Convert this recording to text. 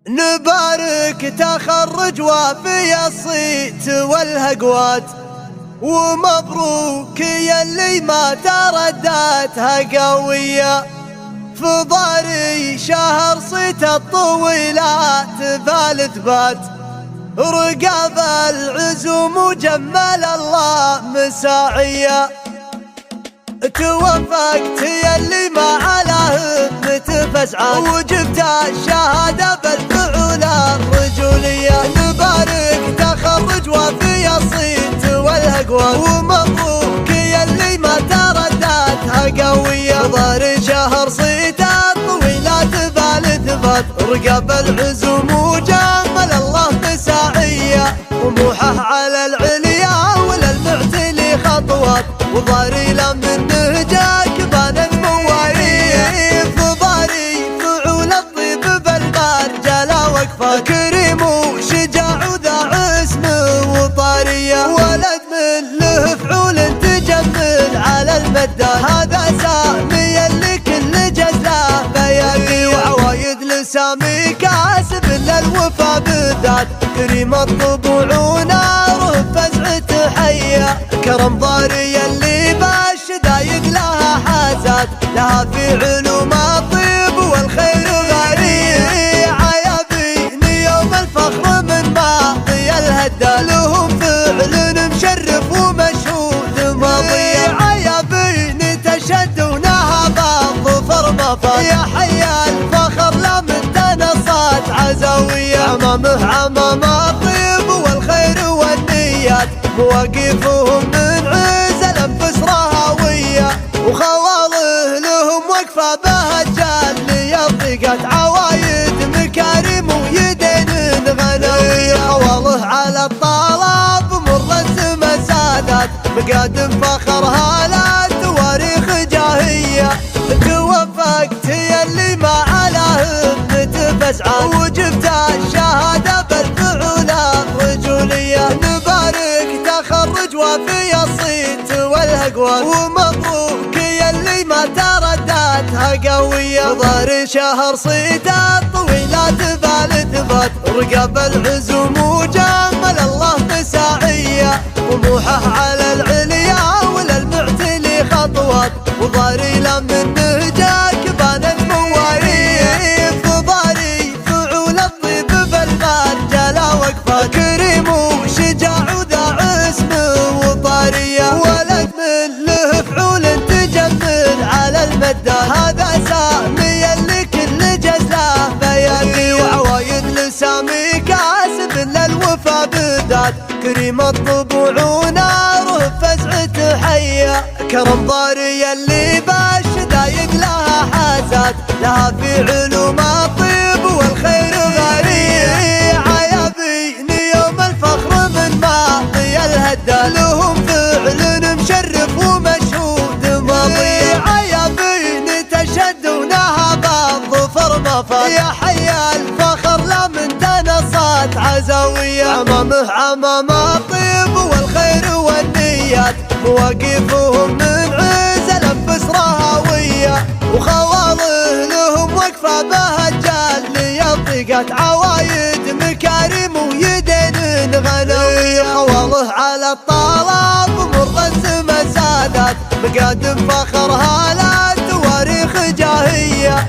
نبارك تخرج وفي الصيت والهقوات، ومبروك يلي ما ترداتها قوية. فضاري شهر صيت الطويلات بالثبات، رقاب العزوم وجمل الله مساعية. توفقت يلي ما على همة فزعة، وجبت الشهادة بالفعول الرجولية. نبارك تخرج وفي الصيت والهقوات، ومبروك يلي ما ترداتها قوية. ضاري شهر صيت الطويلات بالثبات، رقاب العزوم وجمل الله مساعية. طموحه على العليا وللمعتلي خطوات، وضاري لمن نهجك بان المواعيد. فضاري فعول الطيب بالمرجلة وقفة، كريم وشجاع وذا عزم وطارية. ولد من له فعول تجمل على المدة، هذا سامي اللي كل جزله بيدي. وعوايد لسامي كاسب للوفا بالذات، كريم الطبوع وناره فزعة حية. كرم ضاري اللي بالشدايق لها حازات، لها في علوم الطيب والخير غريب. عيابيني يوم الفخر من ماضي الهدى، لهم فعل مشرف ومشهود ماضية. عيابيني تشدونها بالظفر مفر، يا حي الفخر لمن تنصت عزوية. عمامه عمام الطيب والخير والنيات، مواقفهم من عز الانفس رهوية. وخواله لهم وقفة بهجان ليضيقت، عوايد مكارم ويدين غنوية. خواله على الطلب مر السما سادات، مقادم فخرها لا تواريخ جاهية. توفقت يلي ما على همة فزعة، وجبت الشهادة بالفعول الرجولية. نبارك تخرج وفي الصيت والهقوات، ومبروك يلي ما ترداتها قوية. ضاري شهر صيت الطويلات بالثبات، رقاب العزوم وجمل الله مساعية. طموحه على العليا وللمعتلي خطوات، وضاري لمن نهجك بان المواعيد. فضاري فعول الطيب بالمرجلة وقفة، كريم وشجاع وذا عزم وطارية. ولد من له فعول تجمل على المدة، هذا سامي اللي كل جزله بيدي. وعوايد لسامي كاسب للوفا بالذات، كريم الطبوع وناره فزعة حية. كرم ضاري اللي بالشدايق لها حازات، لها في علوم الطيب والخير غريب. عيابيني يوم الفخر من ماضي الهدى، لهم فعل مشرف ومشهود ماضي. عيابيني تشدونها بالظفر مفر، يا حي الفخر لمن تنصت عزوية. عمامه عمام الطيب والخير والنيات، مواقفهم من عز الانفس رهوية. وخواله لهم وقفة بهجان ليضيقت، عوايد مكارم ويدين غنوية. خواله على الطلب مر السما سادات، مقادم فخرها لا تواريخ جاهية.